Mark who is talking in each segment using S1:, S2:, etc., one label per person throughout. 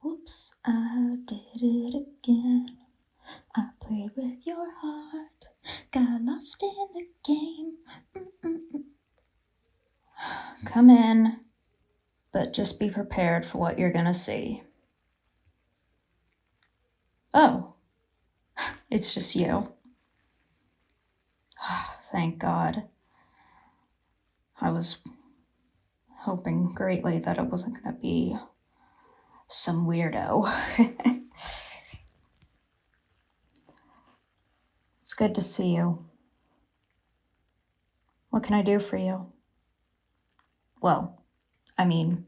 S1: Whoops, I did it again. I played with your heart, got lost in the game. Come in, but just be prepared for what you're gonna see. Oh, it's just you. Thank God. I was hoping greatly that it wasn't gonna be some weirdo. It's good to see you. What can I do for you? Well, I mean,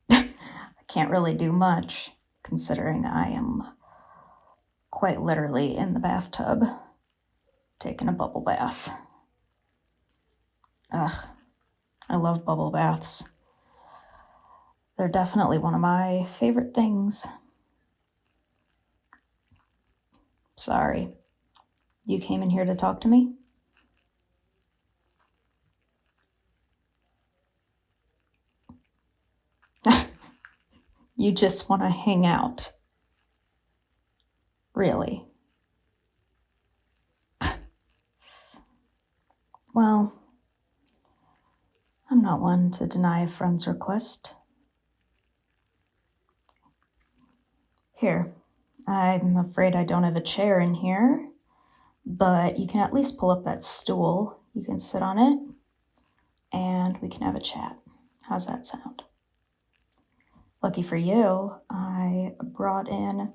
S1: I can't really do much, considering I am quite literally in the bathtub, taking a bubble bath. Ugh, I love bubble baths. They're definitely one of my favorite things. Sorry, you came in here to talk to me? You just want to hang out. Really? Well, I'm not one to deny a friend's request. Here, I'm afraid I don't have a chair in here, but you can at least pull up that stool. You can sit on it, and we can have a chat. How's that sound? Lucky for you, I brought in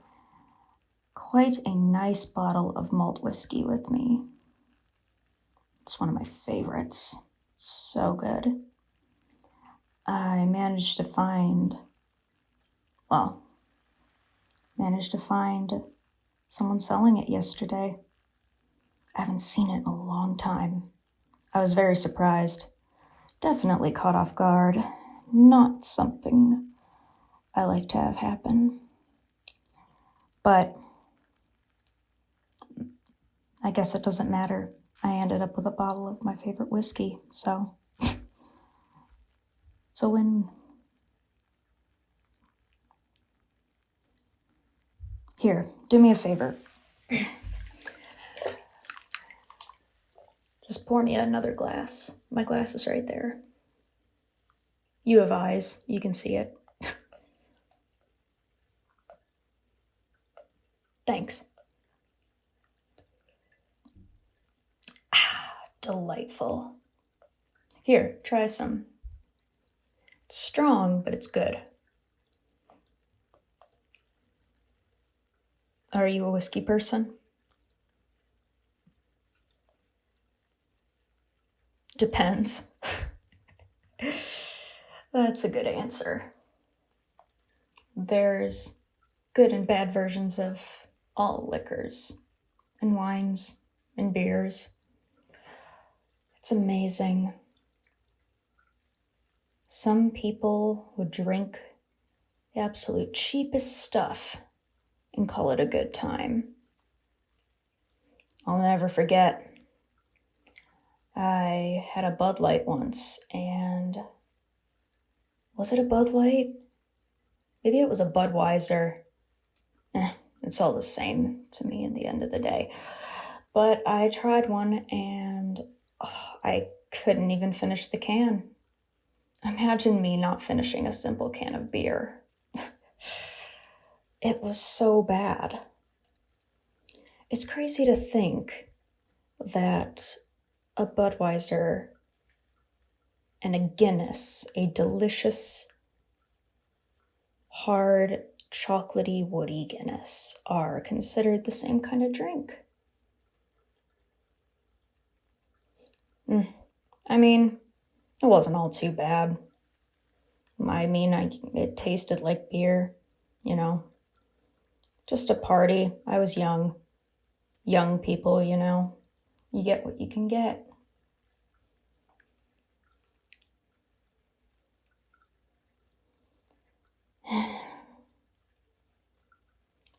S1: quite a nice bottle of malt whiskey with me. It's one of my favorites. So good. I managed to find someone selling it yesterday. I haven't seen it in a long time. I was very surprised. Definitely caught off guard. Not something I like to have happen. But I guess it doesn't matter. I ended up with a bottle of my favorite whiskey, so it's a win. Here, do me a favor. Just pour me another glass. My glass is right there. You have eyes. You can see it. Thanks. Delightful. Here, try some. It's strong, but it's good. Are you a whiskey person? Depends. That's a good answer. There's good and bad versions of all liquors and wines and beers. It's amazing. Some people would drink the absolute cheapest stuff and call it a good time. I'll never forget. I had a Bud Light once, and was it a Bud Light? Maybe it was a Budweiser. It's all the same to me at the end of the day. But I tried one, and I couldn't even finish the can. Imagine me not finishing a simple can of beer. It was so bad. It's crazy to think that a Budweiser and a Guinness, a delicious, hard, chocolatey, woody Guinness, are considered the same kind of drink. I mean, it wasn't all too bad. It tasted like beer, you know. Just a party. I was young. Young people, you know. You get what you can get.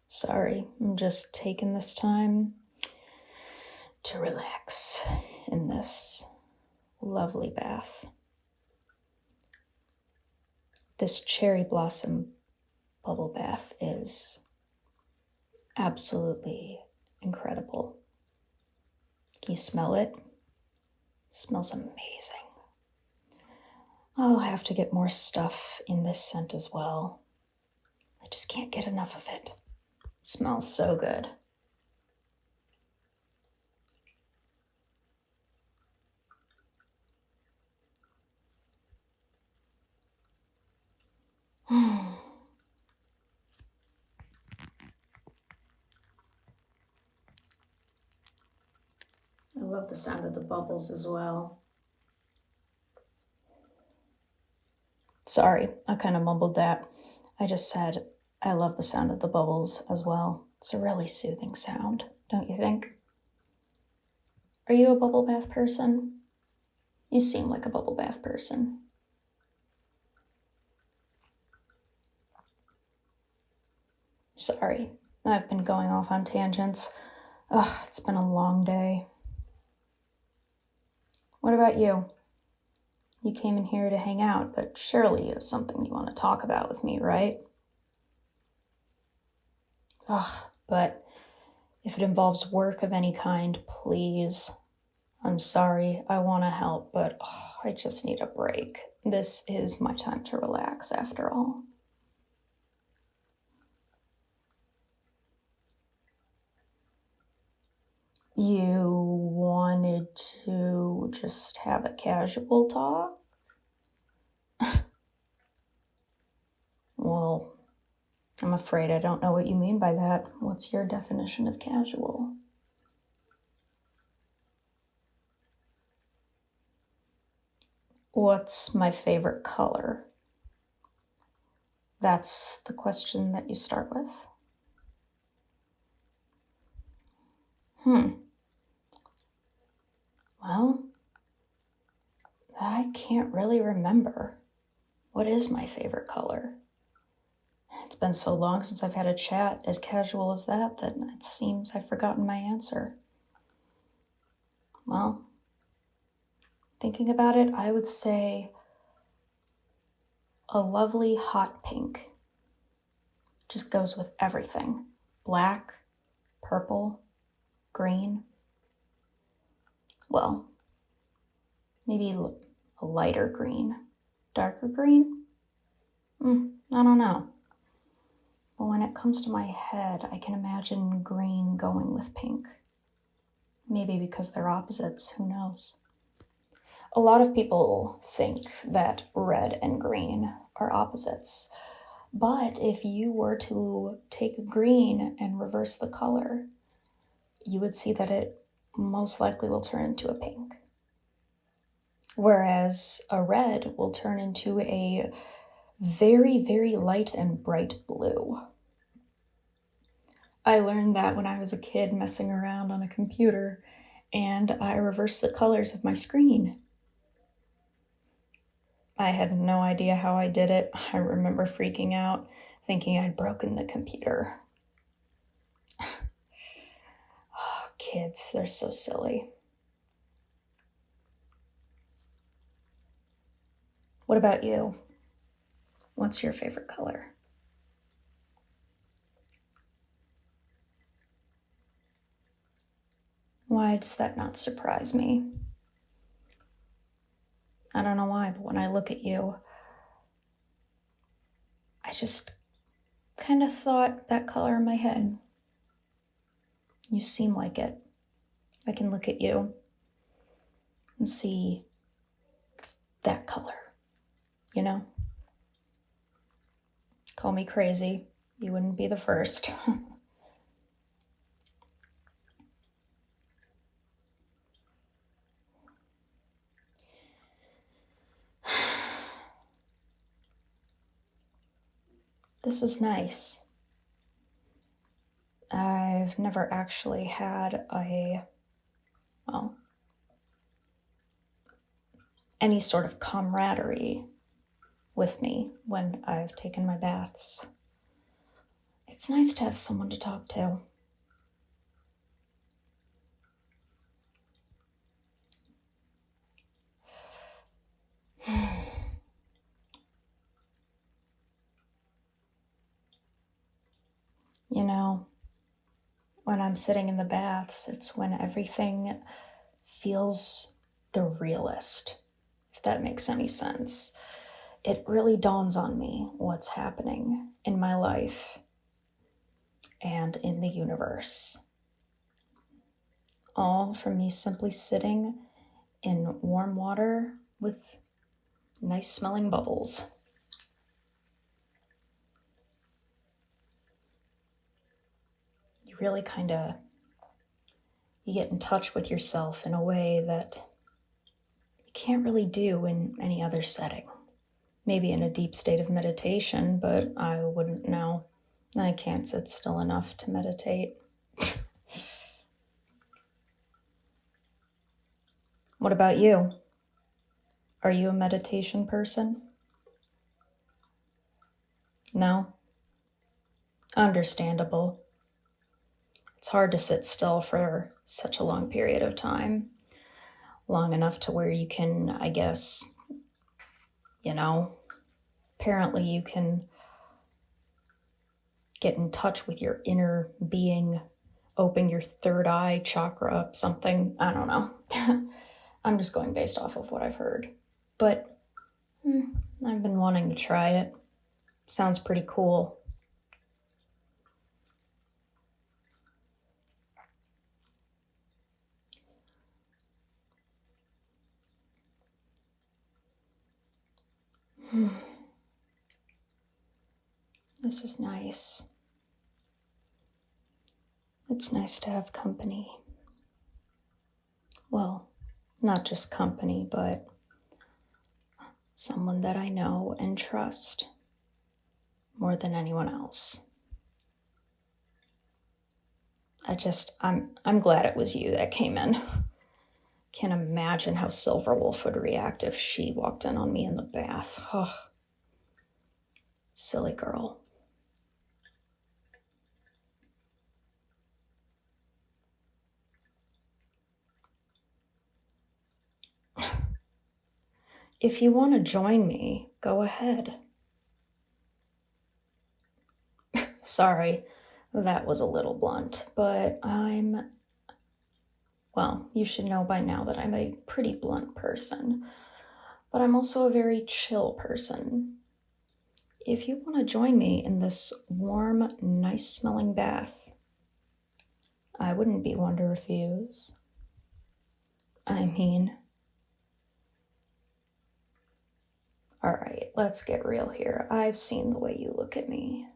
S1: Sorry, I'm just taking this time to relax in this lovely bath. This cherry blossom bubble bath is absolutely incredible. Can you smell it? It smells amazing. I'll have to get more stuff in this scent as well. I just can't get enough of it. It smells so good. I love the sound of the bubbles as well. Sorry, I kind of mumbled that. I just said I love the sound of the bubbles as well. It's a really soothing sound, don't you think? Are you a bubble bath person? You seem like a bubble bath person. Sorry, I've been going off on tangents. Ugh, it's been a long day. What about you? You came in here to hang out, but surely you have something you want to talk about with me, right? Ugh, but if it involves work of any kind, please. I'm sorry, I want to help, but I just need a break. This is my time to relax, after all. You wanted to just have a casual talk? Well, I'm afraid I don't know what you mean by that. What's your definition of casual? What's my favorite color? That's the question that you start with? Well, I can't really remember. What is my favorite color? It's been so long since I've had a chat as casual as that it seems I've forgotten my answer. Well, thinking about it, I would say a lovely hot pink. Just goes with everything. Black, purple, green. Well, maybe a lighter green. Darker green? I don't know. But when it comes to my head, I can imagine green going with pink. Maybe because they're opposites, who knows? A lot of people think that red and green are opposites. But if you were to take green and reverse the color, you would see that it most likely will turn into a pink. Whereas a red will turn into a very, very light and bright blue. I learned that when I was a kid messing around on a computer, and I reversed the colors of my screen. I had no idea how I did it. I remember freaking out, thinking I'd broken the computer. Oh, kids, they're so silly. What about you? What's your favorite color? Why does that not surprise me? I don't know why, but when I look at you, I just kind of thought that color in my head. You seem like it. I can look at you and see that color, you know? Call me crazy. You wouldn't be the first. This is nice. I've never actually had any sort of camaraderie with me when I've taken my baths. It's nice to have someone to talk to. You know, when I'm sitting in the baths, it's when everything feels the realest, if that makes any sense. It really dawns on me what's happening in my life and in the universe. All from me simply sitting in warm water with nice smelling bubbles. You really you get in touch with yourself in a way that you can't really do in any other setting. Maybe in a deep state of meditation, but I wouldn't know. I can't sit still enough to meditate. What about you? Are you a meditation person? No? Understandable. It's hard to sit still for such a long period of time. Long enough to where you can, I guess, apparently you can get in touch with your inner being, open your third eye chakra up, something. I don't know. I'm just going based off of what I've heard. But I've been wanting to try it. Sounds pretty cool. This is nice. It's nice to have company. Well, not just company, but someone that I know and trust more than anyone else. I'm glad it was you that came in. Can't imagine how Silverwolf would react if she walked in on me in the bath. Oh, silly girl. If you want to join me, go ahead. Sorry, that was a little blunt, but well, you should know by now that I'm a pretty blunt person, but I'm also a very chill person. If you want to join me in this warm, nice smelling bath, I wouldn't be one to refuse. I mean, all right, let's get real here. I've seen the way you look at me.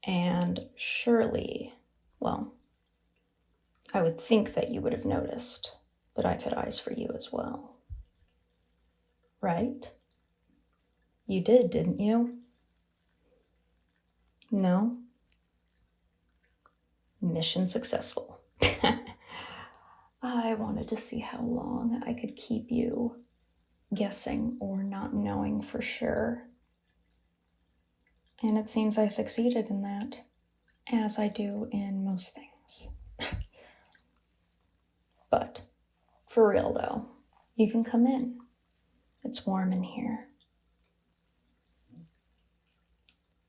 S1: And surely, well, I would think that you would have noticed, but I've had eyes for you as well. Right? You did, didn't you? No? Mission successful. I wanted to see how long I could keep you guessing or not knowing for sure. And it seems I succeeded in that, as I do in most things. But for real though, you can come in. It's warm in here.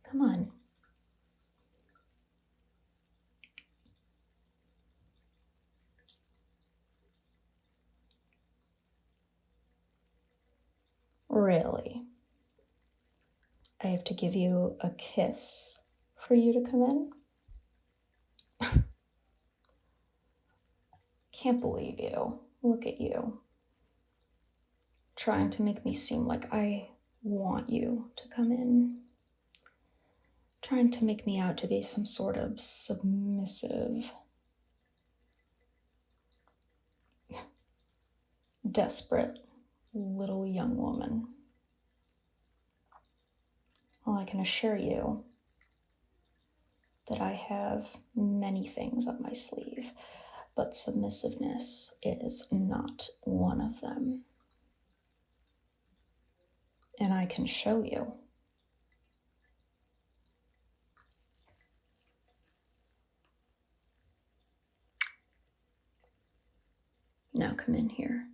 S1: Come on. Really? I have to give you a kiss for you to come in? Can't believe you. Look at you. Trying to make me seem like I want you to come in. Trying to make me out to be some sort of submissive, desperate little young woman. Well, I can assure you that I have many things up my sleeve, but submissiveness is not one of them. And I can show you. Now come in here.